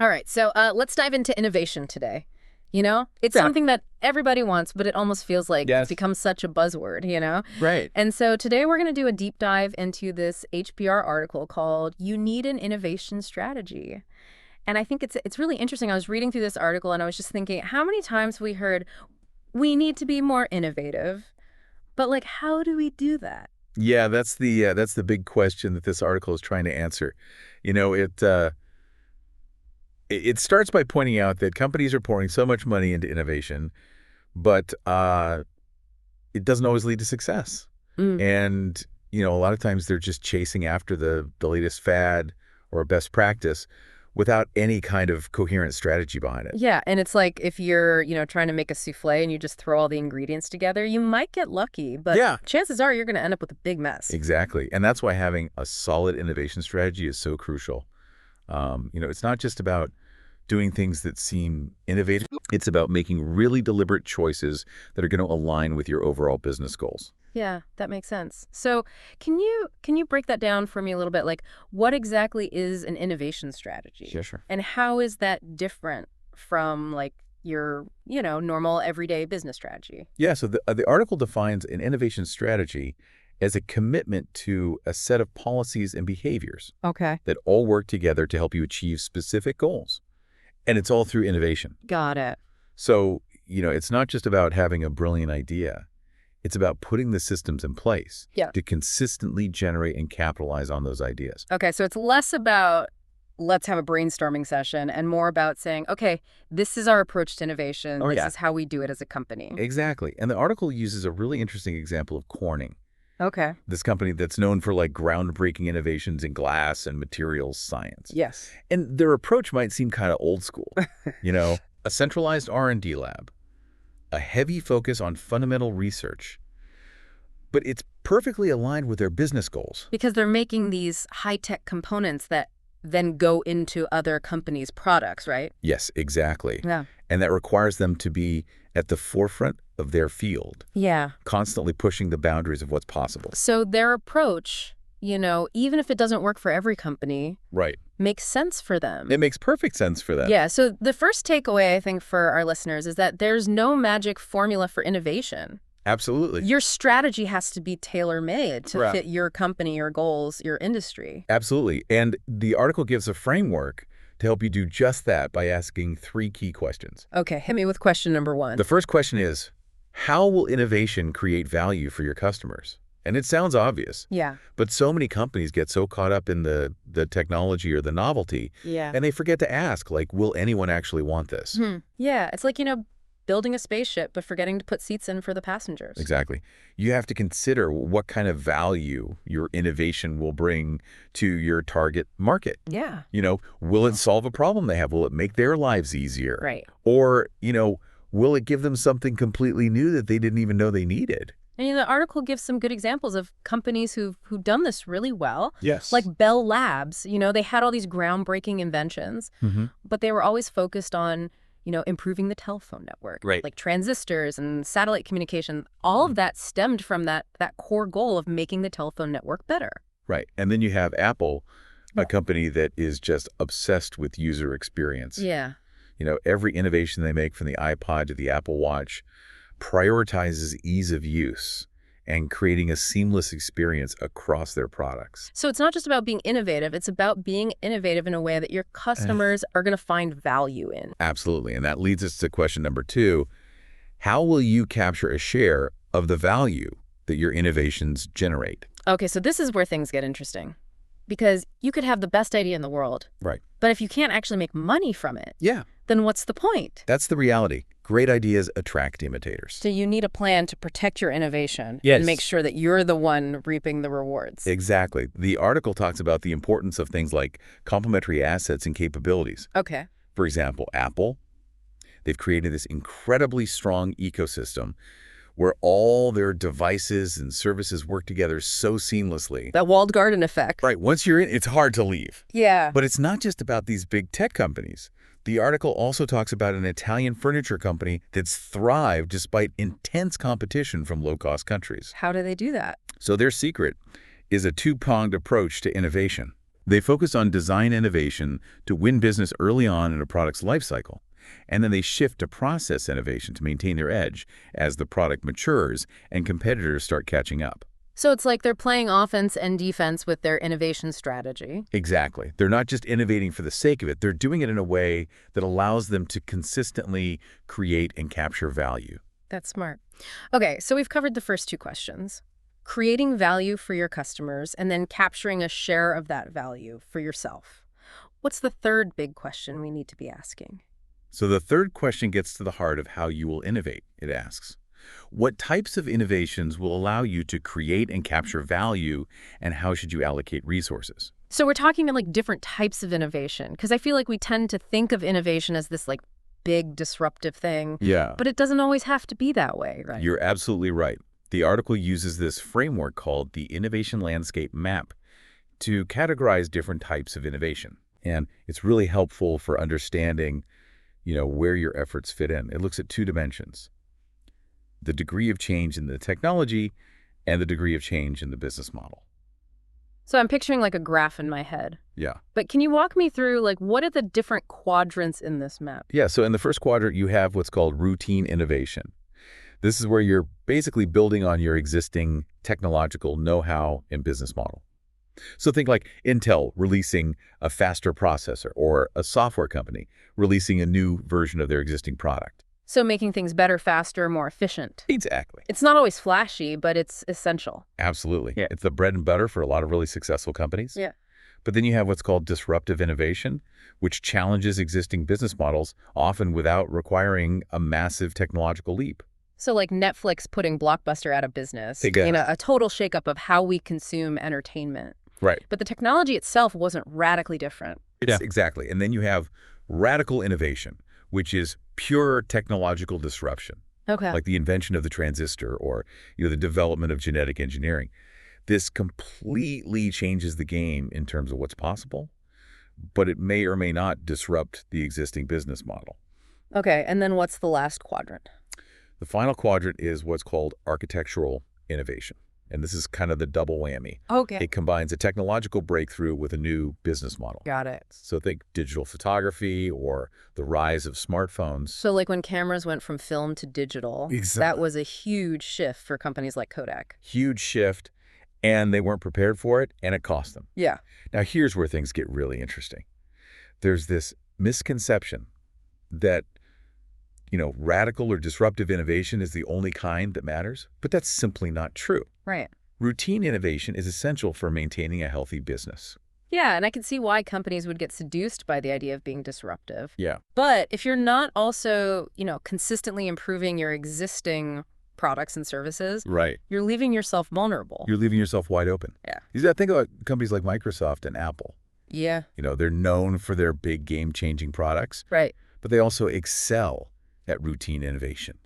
All right, so let's dive into innovation today. It's Yeah. something that everybody wants, but it almost feels like it's Yes. become such a buzzword. Right. And so today we're going to do a deep dive into this HBR article called You Need an Innovation Strategy. And I think it's really interesting. I was reading through this article and I was just thinking, how many times we heard, we need to be more innovative, but like, how do we do that? Yeah, that's the big question that this article is trying to answer. It starts by pointing out that companies are pouring so much money into innovation, but it doesn't always lead to success. Mm. And a lot of times they're just chasing after the latest fad or a best practice without any kind of coherent strategy behind it. Yeah, and it's like if you're, trying to make a souffle and you just throw all the ingredients together, you might get lucky, but Yeah. chances are you're going to end up with a big mess. Exactly. And that's why having a solid innovation strategy is so crucial. It's not just about doing things that seem innovative. It's about making really deliberate choices that are going to align with your overall business goals. Yeah, that makes sense. So can you break that down for me a little bit? Like, what exactly is an innovation strategy? Yeah, sure. And how is that different from like your, normal everyday business strategy? Yeah, so the article defines an innovation strategy as a commitment to a set of policies and behaviors Okay. that all work together to help you achieve specific goals. And it's all through innovation. Got it. So, it's not just about having a brilliant idea. It's about putting the systems in place to consistently generate and capitalize on those ideas. Okay, so it's less about let's have a brainstorming session and more about saying, okay, this is our approach to innovation. This is how we do it as a company. Exactly. And the article uses a really interesting example of Corning, Okay. this company that's known for like groundbreaking innovations in glass and materials science. Yes. And their approach might seem kind of old school. A centralized R&D lab, a heavy focus on fundamental research, but it's perfectly aligned with their business goals. Because they're making these high-tech components that then go into other companies' products, right? Yes, exactly. Yeah. And that requires them to be at the forefront of their field, Yeah. constantly pushing the boundaries of what's possible. So their approach, even if it doesn't work for every company, Right. makes sense for them. It makes perfect sense for them. Yeah, so the first takeaway, I think, for our listeners is that there's no magic formula for innovation. Absolutely. Your strategy has to be tailor-made to Right. fit your company, your goals, your industry. Absolutely. And the article gives a framework to help you do just that by asking 3 key questions. Okay, hit me with question number 1. The first question is, how will innovation create value for your customers? And it sounds obvious, Yeah. but so many companies get so caught up in the technology or the novelty, Yeah. and they forget to ask, like, will anyone actually want this? Yeah, it's like, building a spaceship, but forgetting to put seats in for the passengers. Exactly. You have to consider what kind of value your innovation will bring to your target market. Yeah. Will it solve a problem they have? Will it make their lives easier? Right. Or, will it give them something completely new that they didn't even know they needed? And the article gives some good examples of companies who've done this really well. Yes. Like Bell Labs, they had all these groundbreaking inventions, but they were always focused on, improving the telephone network. Right. Like transistors and satellite communication. All of that stemmed from that core goal of making the telephone network better. Right. And then you have Apple, a company that is just obsessed with user experience. Yeah. Every innovation they make, from the iPod to the Apple Watch, prioritizes ease of use and creating a seamless experience across their products. So it's not just about being innovative. It's about being innovative in a way that your customers are going to find value in. Absolutely. And that leads us to question number 2. How will you capture a share of the value that your innovations generate? Okay, so this is where things get interesting. Because you could have the best idea in the world. Right. But if you can't actually make money from it, Yeah. then what's the point? That's the reality. Great ideas attract imitators. So you need a plan to protect your innovation Yes. and make sure that you're the one reaping the rewards. Exactly. The article talks about the importance of things like complementary assets and capabilities. Okay. For example, Apple, they've created this incredibly strong ecosystem where all their devices and services work together so seamlessly. That walled garden effect. Right. Once you're in, it's hard to leave. Yeah. But it's not just about these big tech companies. The article also talks about an Italian furniture company that's thrived despite intense competition from low-cost countries. How do they do that? So their secret is a two-pronged approach to innovation. They focus on design innovation to win business early on in a product's life cycle. And then they shift to process innovation to maintain their edge as the product matures and competitors start catching up. So it's like they're playing offense and defense with their innovation strategy. Exactly. They're not just innovating for the sake of it. They're doing it in a way that allows them to consistently create and capture value. That's smart. Okay, so we've covered the first two questions. Creating value for your customers and then capturing a share of that value for yourself. What's the third big question we need to be asking? So the third question gets to the heart of how you will innovate, it asks. What types of innovations will allow you to create and capture value, and how should you allocate resources? So we're talking about like different types of innovation, because I feel like we tend to think of innovation as this like big disruptive thing. Yeah. But it doesn't always have to be that way, right? You're absolutely right. The article uses this framework called the Innovation Landscape Map to categorize different types of innovation. And it's really helpful for understanding, where your efforts fit in. It looks at two dimensions: the degree of change in the technology and the degree of change in the business model. So I'm picturing like a graph in my head. Yeah. But can you walk me through like what are the different quadrants in this map? Yeah, so in the first quadrant, you have what's called routine innovation. This is where you're basically building on your existing technological know-how and business model. So think like Intel releasing a faster processor, or a software company releasing a new version of their existing product. So making things better, faster, more efficient. Exactly. It's not always flashy, but it's essential. Absolutely. Yeah. It's the bread and butter for a lot of really successful companies. Yeah. But then you have what's called disruptive innovation, which challenges existing business models, often without requiring a massive technological leap. So like Netflix putting Blockbuster out of business, Exactly. a total shakeup of how we consume entertainment. Right. But the technology itself wasn't radically different. Yeah. Exactly. And then you have radical innovation, which is pure technological disruption, Okay. like the invention of the transistor, or the development of genetic engineering. This completely changes the game in terms of what's possible, but it may or may not disrupt the existing business model. Okay, and then what's the last quadrant? The final quadrant is what's called architectural innovation. And this is kind of the double whammy. Okay. It combines a technological breakthrough with a new business model. Got it. So think digital photography or the rise of smartphones. So like when cameras went from film to digital, Exactly. that was a huge shift for companies like Kodak. Huge shift, and they weren't prepared for it, and it cost them. Yeah. Now, here's where things get really interesting. There's this misconception that, radical or disruptive innovation is the only kind that matters, but that's simply not true. Right. Routine innovation is essential for maintaining a healthy business. Yeah, and I can see why companies would get seduced by the idea of being disruptive. Yeah. But if you're not also, consistently improving your existing products and services, Right. you're leaving yourself vulnerable. You're leaving yourself wide open. Yeah. You got to think about companies like Microsoft and Apple. Yeah. They're known for their big game-changing products, Right. but they also excel at routine innovation.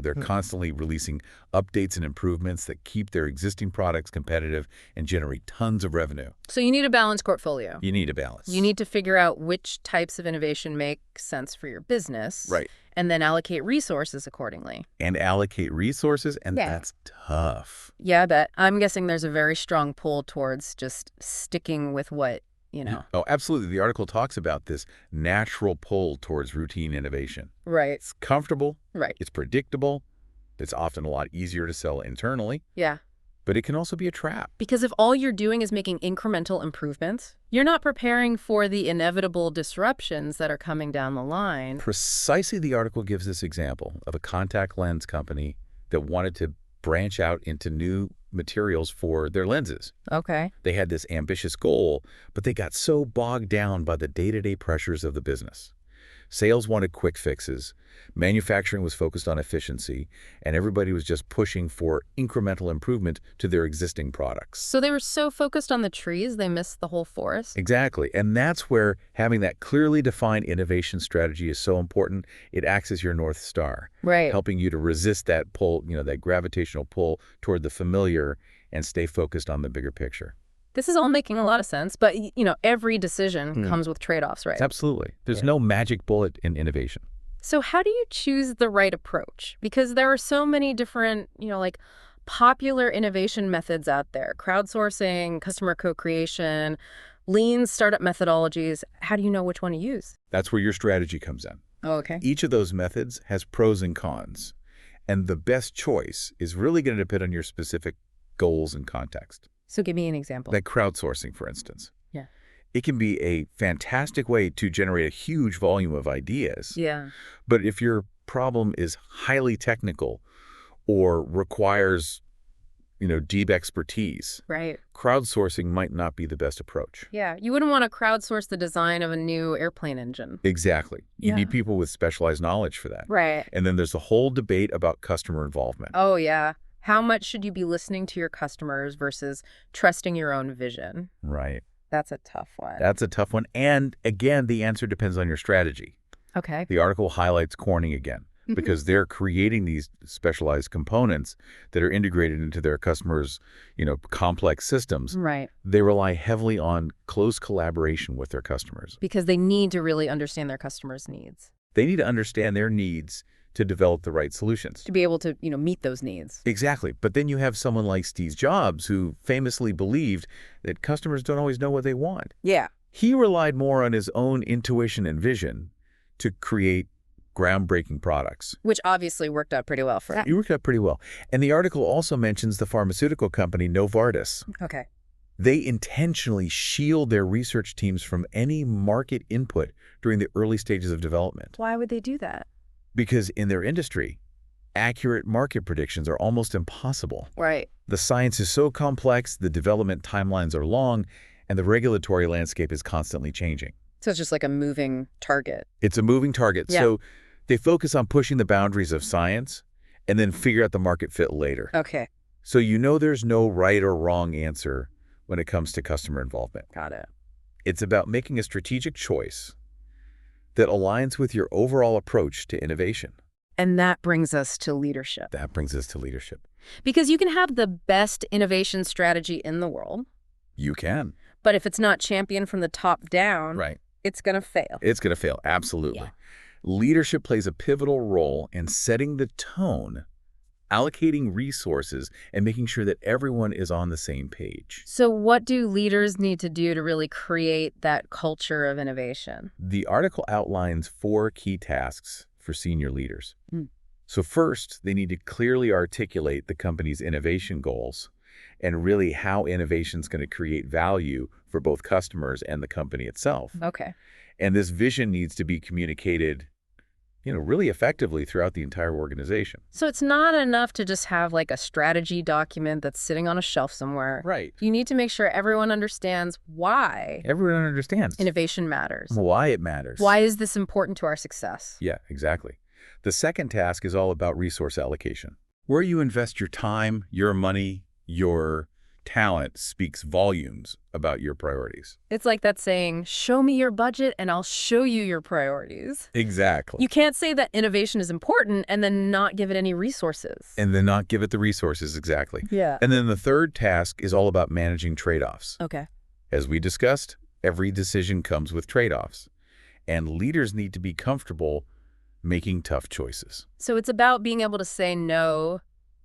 They're constantly releasing updates and improvements that keep their existing products competitive and generate tons of revenue. So you need a balanced portfolio. You need a balance. You need to figure out which types of innovation make sense for your business. Right. And then allocate resources accordingly. And allocate resources, and Yeah. that's tough. Yeah, I bet. I'm guessing there's a very strong pull towards just sticking with what, Oh, absolutely. The article talks about this natural pull towards routine innovation. Right. It's comfortable. Right. It's predictable. It's often a lot easier to sell internally, Yeah. but it can also be a trap. Because if all you're doing is making incremental improvements, you're not preparing for the inevitable disruptions that are coming down the line. Precisely, the article gives this example of a contact lens company that wanted to branch out into new materials for their lenses. Okay. They had this ambitious goal, but they got so bogged down by the day-to-day pressures of the business. Sales wanted quick fixes, manufacturing was focused on efficiency, and everybody was just pushing for incremental improvement to their existing products. So they were so focused on the trees, they missed the whole forest? Exactly. And that's where having that clearly defined innovation strategy is so important. It acts as your North Star, Right. helping you to resist that pull, that gravitational pull toward the familiar and stay focused on the bigger picture. This is all making a lot of sense, but, every decision comes with trade-offs, right? Absolutely. There's Yeah. no magic bullet in innovation. So how do you choose the right approach? Because there are so many different, popular innovation methods out there, crowdsourcing, customer co-creation, lean startup methodologies. How do you know which one to use? That's where your strategy comes in. Oh, okay. Each of those methods has pros and cons, and the best choice is really going to depend on your specific goals and context. So give me an example. Like crowdsourcing, for instance. Yeah. It can be a fantastic way to generate a huge volume of ideas. Yeah. But if your problem is highly technical or requires, deep expertise, Right. crowdsourcing might not be the best approach. Yeah. You wouldn't want to crowdsource the design of a new airplane engine. Exactly. You Yeah. need people with specialized knowledge for that. Right. And then there's the whole debate about customer involvement. Oh, yeah. How much should you be listening to your customers versus trusting your own vision? Right. That's a tough one. That's a tough one. And again, the answer depends on your strategy. Okay. The article highlights Corning again, because they're creating these specialized components that are integrated into their customers', complex systems. Right. They rely heavily on close collaboration with their customers. Because they need to really understand their customers' needs They need to understand their needs to develop the right solutions. to be able to, meet those needs. Exactly. But then you have someone like Steve Jobs, who famously believed that customers don't always know what they want. Yeah. He relied more on his own intuition and vision to create groundbreaking products. Which obviously worked out pretty well for him. He worked out pretty well. And the article also mentions the pharmaceutical company Novartis. Okay. They intentionally shield their research teams from any market input during the early stages of development. Why would they do that? Because in their industry, accurate market predictions are almost impossible. Right. The science is so complex, the development timelines are long, and the regulatory landscape is constantly changing. So it's just like a moving target. It's a moving target. Yeah. So they focus on pushing the boundaries of science and then figure out the market fit later. Okay. So there's no right or wrong answer when it comes to customer involvement. Got it. It's about making a strategic choice that aligns with your overall approach to innovation. And that brings us to leadership. That brings us to leadership. Because you can have the best innovation strategy in the world, You can. but if it's not championed from the top down, Right. it's going to fail. It's going to fail. Absolutely. Yeah. Leadership plays a pivotal role in setting the tone, allocating resources, and making sure that everyone is on the same page. So what do leaders need to do to really create that culture of innovation? The article outlines 4 key tasks for senior leaders. Mm. So first, they need to clearly articulate the company's innovation goals and really how innovation is going to create value for both customers and the company itself. Okay. And this vision needs to be communicated, really effectively throughout the entire organization. So it's not enough to just have like a strategy document that's sitting on a shelf somewhere. Right. You need to make sure everyone understands why Everyone understands innovation matters. why it matters. Why is this important to our success? Yeah, exactly. The second task is all about resource allocation. Where you invest your time, your money, your talent speaks volumes about your priorities. It's like that saying, show me your budget and I'll show you your priorities. Exactly. You can't say that innovation is important and then not give it any resources. And then not give it the resources, exactly. Yeah. And then the third task is all about managing trade-offs. Okay. As we discussed, every decision comes with trade-offs. And leaders need to be comfortable making tough choices. So it's about being able to say no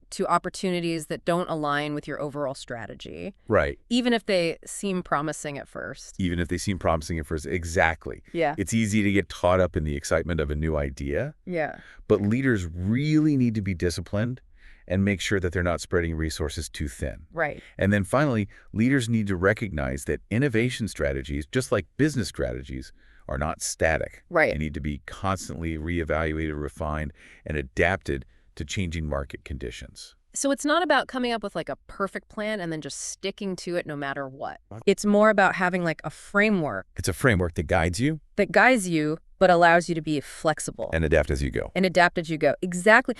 to opportunities that don't align with your overall strategy, Right. even if they seem promising at first. Even if they seem promising at first. Exactly. Yeah. It's easy to get caught up in the excitement of a new idea, Yeah. but leaders really need to be disciplined and make sure that they're not spreading resources too thin. Right. And then finally, leaders need to recognize that innovation strategies, just like business strategies, are not static. Right. They need to be constantly reevaluated, refined, and adapted to changing market conditions. So it's not about coming up with like a perfect plan and then just sticking to it no matter what. It's more about having like a framework It's a framework that guides you that guides you but allows you to be flexible and adapt as you go. and adapt as you go. Exactly.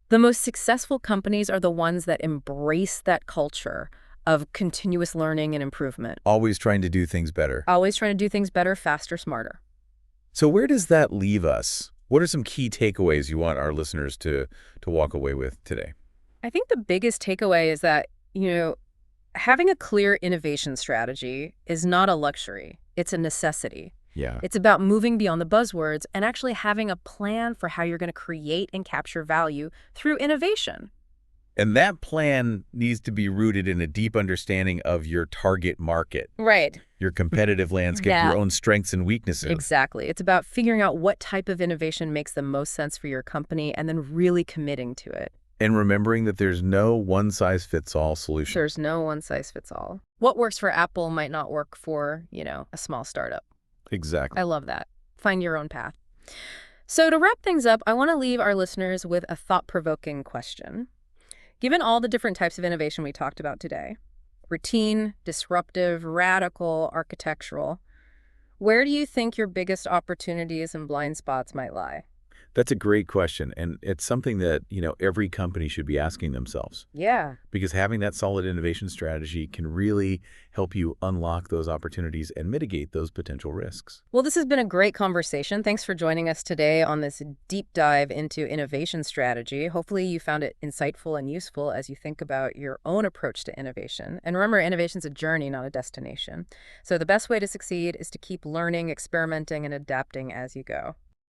The most successful companies are the ones that embrace that culture of continuous learning and improvement. Always trying to do things better. Always trying to do things better, faster, smarter. So where does that leave us? What are some key takeaways you want our listeners to walk away with today? I think the biggest takeaway is that, having a clear innovation strategy is not a luxury. It's a necessity. Yeah. It's about moving beyond the buzzwords and actually having a plan for how you're going to create and capture value through innovation. And that plan needs to be rooted in a deep understanding of your target market, Right. your competitive landscape, Yeah. your own strengths and weaknesses. Exactly. It's about figuring out what type of innovation makes the most sense for your company and then really committing to it. And remembering that there's no one-size-fits-all solution. There's no one size fits all. What works for Apple might not work for, a small startup. Exactly. I love that. Find your own path. So to wrap things up, I want to leave our listeners with a thought-provoking question. Given all the different types of innovation we talked about today, routine, disruptive, radical, architectural, where do you think your biggest opportunities and blind spots might lie? That's a great question, and it's something that, every company should be asking themselves. Yeah. Because having that solid innovation strategy can really help you unlock those opportunities and mitigate those potential risks. Well, this has been a great conversation. Thanks for joining us today on this deep dive into innovation strategy. Hopefully you found it insightful and useful as you think about your own approach to innovation. And remember, innovation's a journey, not a destination. So the best way to succeed is to keep learning, experimenting, and adapting as you go.